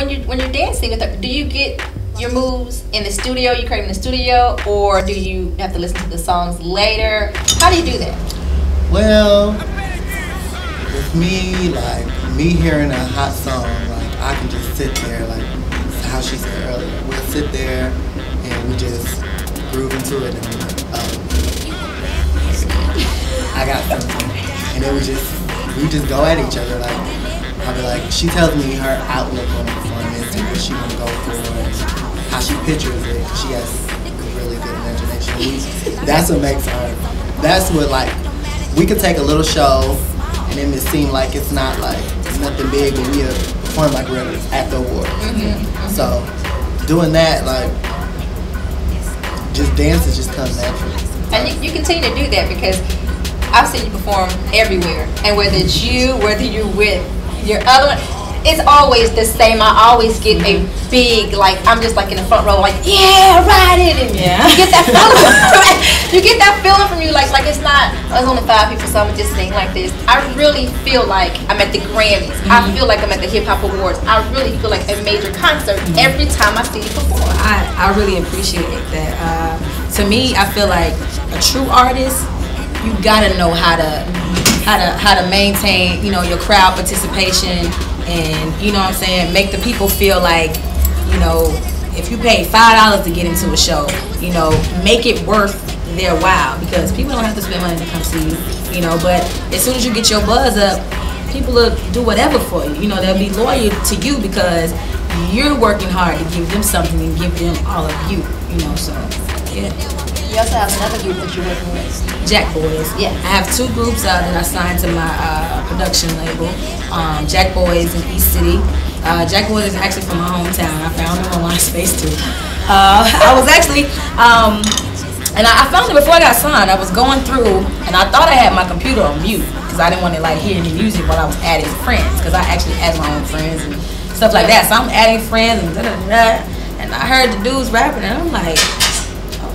when you're dancing with her, do you get your moves in the studio? You create in the studio, or do you have to listen to the songs later? How do you do that? Well, with me, like me hearing a hot song, like I can just sit there, like how she said earlier. We'll sit there and we just groove into it, and we're like, oh, I got something, and then we just go at each other. Like I'll be like, she tells me her outlook on the performance and what she want to go for, and how she pictures it. She has a really good imagination. That's what makes her. That's what, like, we could take a little show and then it seem like it's not like nothing big, but we perform like we're at the awards. So doing that, like, just dances just comes naturally. And you continue to do that because I've seen you perform everywhere, and whether it's you, whether you're with your other one, it's always the same. I always get a big, like, I'm just like in the front row, like, yeah, ride it, and you get that feeling. You get that feeling from you, like it's not. There's only 5 people, so I'm just sing like this. I really feel like I'm at the Grammys. I feel like I'm at the Hip Hop Awards. I really feel like a major concert every time I see you perform. I really appreciate that. To me, I feel like a true artist, you gotta know how to maintain, you know, your crowd participation, and you know what I'm saying, make the people feel like, you know, if you paid $5 to get into a show, you know, make it worth their while, because people don't have to spend money to come see you, you know. But as soon as you get your buzz up, people will do whatever for you. You know, they'll be loyal to you because you're working hard to give them something and give them all of you, you know. So yeah. You also have another group that you're working with. Jack Boys. Yeah. I have 2 groups that I signed to my production label. Jack Boys in East City. Jack Boys is actually from my hometown. I found him on MySpace too. I was actually, and I found it before I got signed. I was going through, and I thought I had my computer on mute because I didn't want to like hear any music while I was adding friends, because I actually add my own friends and stuff like that. So I'm adding friends and and I heard the dudes rapping, and I'm like,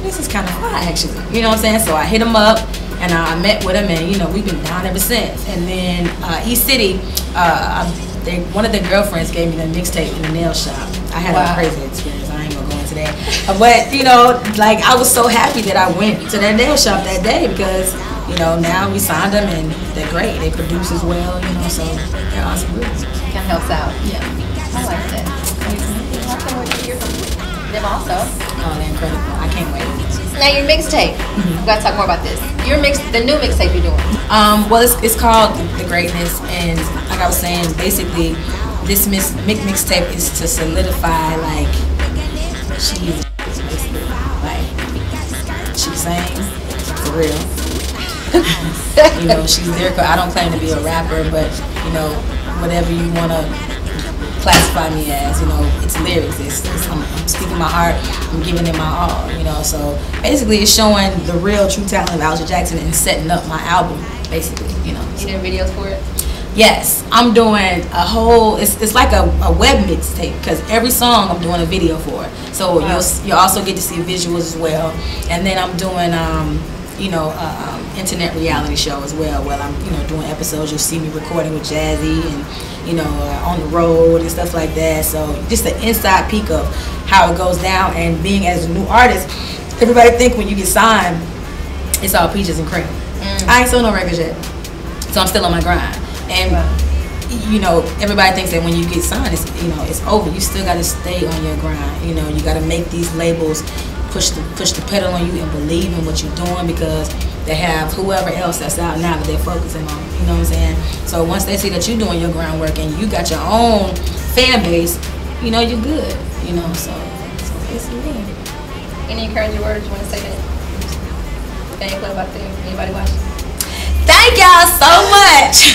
this is kind of fun actually, you know what I'm saying? So I hit him up and I met with him, and you know, we've been down ever since. And then East City, one of their girlfriends gave me the mixtape in the nail shop. I had a crazy experience. I ain't gonna go into that, but you know, like I was so happy that I went to that nail shop that day, because you know, now we signed them and they're great. They produce as well, you know, so they're awesome groups. Kind of helps out. Yeah, I like that. I can't wait to hear from them also. Oh, they're incredible. I can't wait. Now your mixtape. We gotta talk more about this. The new mixtape you're doing. Well, it's called The Greatness, and like I was saying, basically, this mixtape is to solidify, like, she's basically, like, she sings for real. You know, she's lyrical. I don't claim to be a rapper, but you know, whatever you wanna classify me as, you know, it's lyrics. I'm speaking my heart. I'm giving it my all, you know. So basically, it's showing the real, true talent of Alja Jackson and setting up my album, basically, you know. You doing videos for it? Yes, I'm doing a whole. It's like a web mixtape, because every song I'm doing a video for. So you'll also get to see visuals as well. And then I'm doing you know, internet reality show as well, where I'm, you know, doing episodes. You'll see me recording with Jazzy and, you know, on the road and stuff like that. So just the inside peek of how it goes down. And being as a new artist, everybody think when you get signed, it's all peaches and cream. I ain't sold no records yet, so I'm still on my grind. And you know, everybody thinks that when you get signed, it's, you know, it's over. You still got to stay on your grind. You know, you got to make these labels push the pedal on you and believe in what you're doing, because they have whoever else that's out now that they're focusing on. You know what I'm saying? So once they see that you're doing your groundwork and you got your own fan base, you know, you're good. You know, so it's me. Any encouraging words you want to say to any club out there? Anybody watching? Thank y'all so much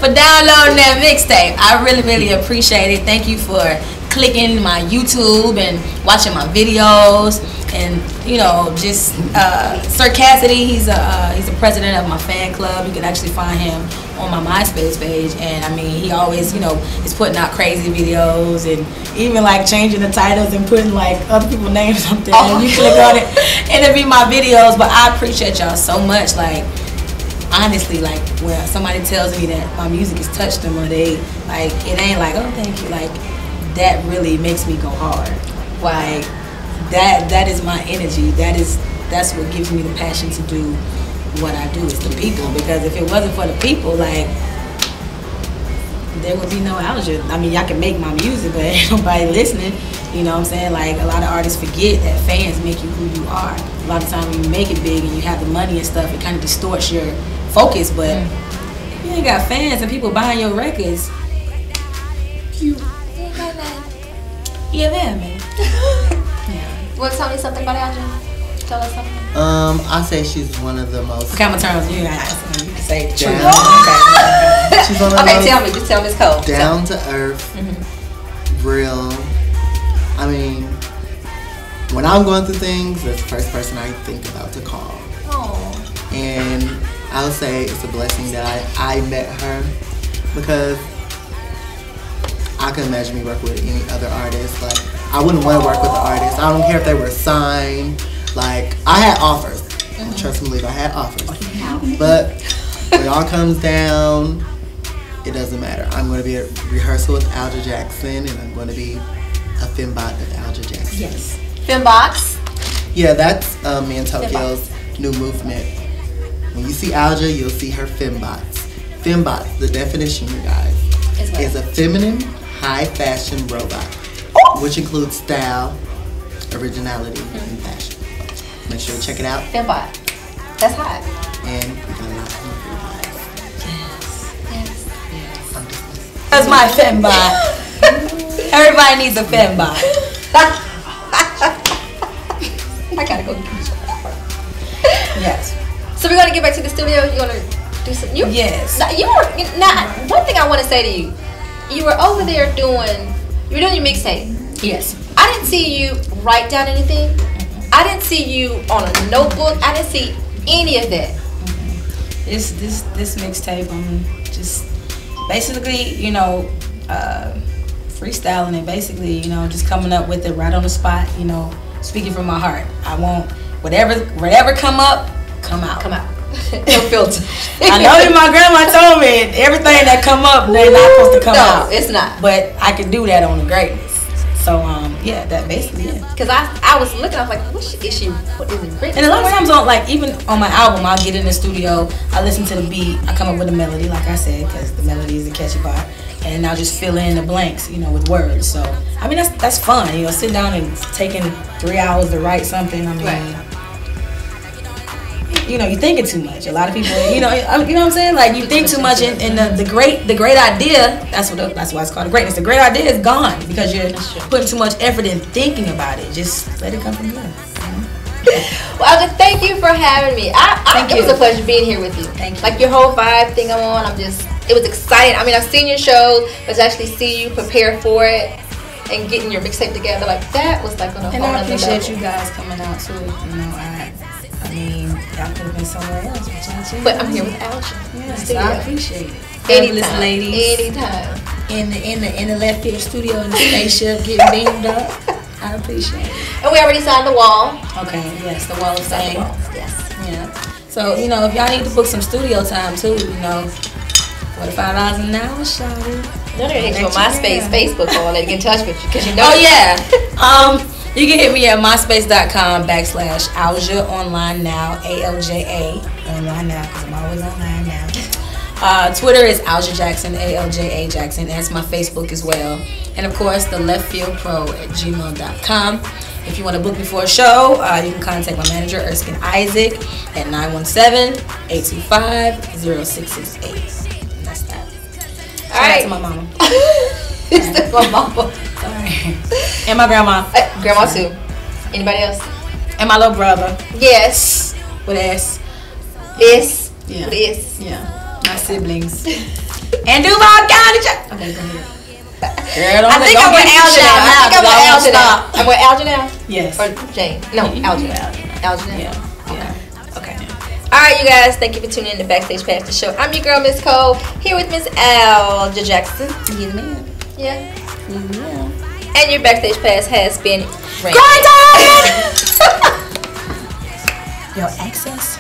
for downloading that mixtape. I really, really appreciate it. Thank you for clicking my YouTube and watching my videos. And you know, just Sir Cassidy, he's a president of my fan club. You can actually find him on my MySpace page. And I mean, he always, you know, is putting out crazy videos and even like changing the titles and putting like other people's names up there. And you click on it and it'll be my videos. But I appreciate y'all so much. Like, honestly, like when somebody tells me that my music has touched them, or they like, it ain't like, oh, thank you. Like, that really makes me go hard. Like that is my energy. That's what gives me the passion to do what I do. It's the people, because if it wasn't for the people, like, there would be no Alja. I mean, y'all can make my music, but ain't nobody listening. You know what I'm saying? Like, a lot of artists forget that fans make you who you are. A lot of times when you make it big and you have the money and stuff, it kind of distorts your focus. But if you ain't got fans and people buying your records, you man. You want to tell me something about Alja? Tell us something. I say she's one of the most. Okay, I'm gonna turn on you guys. You can say the truth. Down. She's one of the most tell me. Just tell Miss Cole. down to earth, real. I mean, when I'm going through things, that's the first person I think about to call. Oh. And I'll say it's a blessing that I met her, because I can imagine me working with any other artist. Like, I wouldn't want to work with an artist. I don't care if they were signed. Like, I had offers. Trust me, believe I had offers. But when it all comes down, it doesn't matter. I'm going to be at rehearsal with Alja Jackson, and I'm going to be a fembot of Alja Jackson. Yes. Fembox. Yeah, that's me and Tokyo's new movement. When you see Alja, you'll see her fembots. Fembots, the definition, you guys, is a feminine, high fashion robot, which includes style, originality, and fashion. Make sure to check it out. Fembot. That's hot. And we got a lot of fembots. Yes. That's my fembot. Everybody needs a fembot. I gotta go. Yes. So we're gonna get back to the studio. You wanna do some? Yes. Now, one thing I want to say to you, you were over there doing your mixtape. Yes. I didn't see you write down anything. I didn't see you on a notebook. I didn't see any of that. This mixtape, I'm just basically, freestyling and basically, just coming up with it right on the spot, speaking from my heart. I want whatever come up, come out. Come out. No filter. I know that my grandma told me everything that come up, they're not supposed to come out. No, it's not. But I can do that on the greatness. So yeah, that basically it. Because I was looking, I was like, what is it written? And a lot of times even on my album, I'll get in the studio, I listen to the beat, I come up with a melody, like I said, because the melody is the catchy part, and I'll just fill in the blanks, with words. So I mean that's fun, sitting down and taking 3 hours to write something. I mean, Right. You're thinking too much. A lot of people, you know what I'm saying? Like, you think too much, and the great idea. That's why it's called the greatness. The great idea is gone because you're putting too much effort in thinking about it. Just let it come from you. Well, Alja, thank you for having me. It was a pleasure being here with you. Thank you. Like, your whole vibe thing I'm on, it was exciting. I mean, I've seen your shows, but to actually see you prepare for it and getting your mixtape together, like, that was like on a whole And I other appreciate level. you guys coming out too. I mean, y'all could have been somewhere else, But I'm here with Alja. Yes, I appreciate it. Anytime. Fabulous ladies. Anytime. In the left field studio in the spaceship getting beamed up. I appreciate it. And we already signed the wall. Okay, yes, the wall of fame. Yes. Yeah. So, if y'all need to book some studio time too, $45 an hour, shawty. No, they're going to my MySpace, Facebook, all that to get in touch with you. Because Oh, yeah. You can hit me at myspace.com/Alja online now, ALJA online now, because I'm always online now. Twitter is Alja Jackson, ALJA Jackson. That's my Facebook as well. And of course, the leftfieldpro@gmail.com. If you want to book me for a show, you can contact my manager, Erskine Isaac, at 917-825-0668. And that's that. Shout out to my mama. That's my mama. Sorry. And my grandma. Grandma too. Anybody else? And my little brother. Yes. With S. This. Yeah. This. Yeah. My siblings. And Duval County. Okay, go ahead. Girl, I think I'm with Alja now. I'm with Alja now? Yes. Or Jane? No, Alja. Alja now? Yeah. Okay. All right, you guys. Thank you for tuning in to Backstage Pass the show. I'm your girl, Miss Cole, here with Miss Alja Jackson. Yeah, man. Yeah. Yeah. And your Backstage Pass has been Grind on! Your access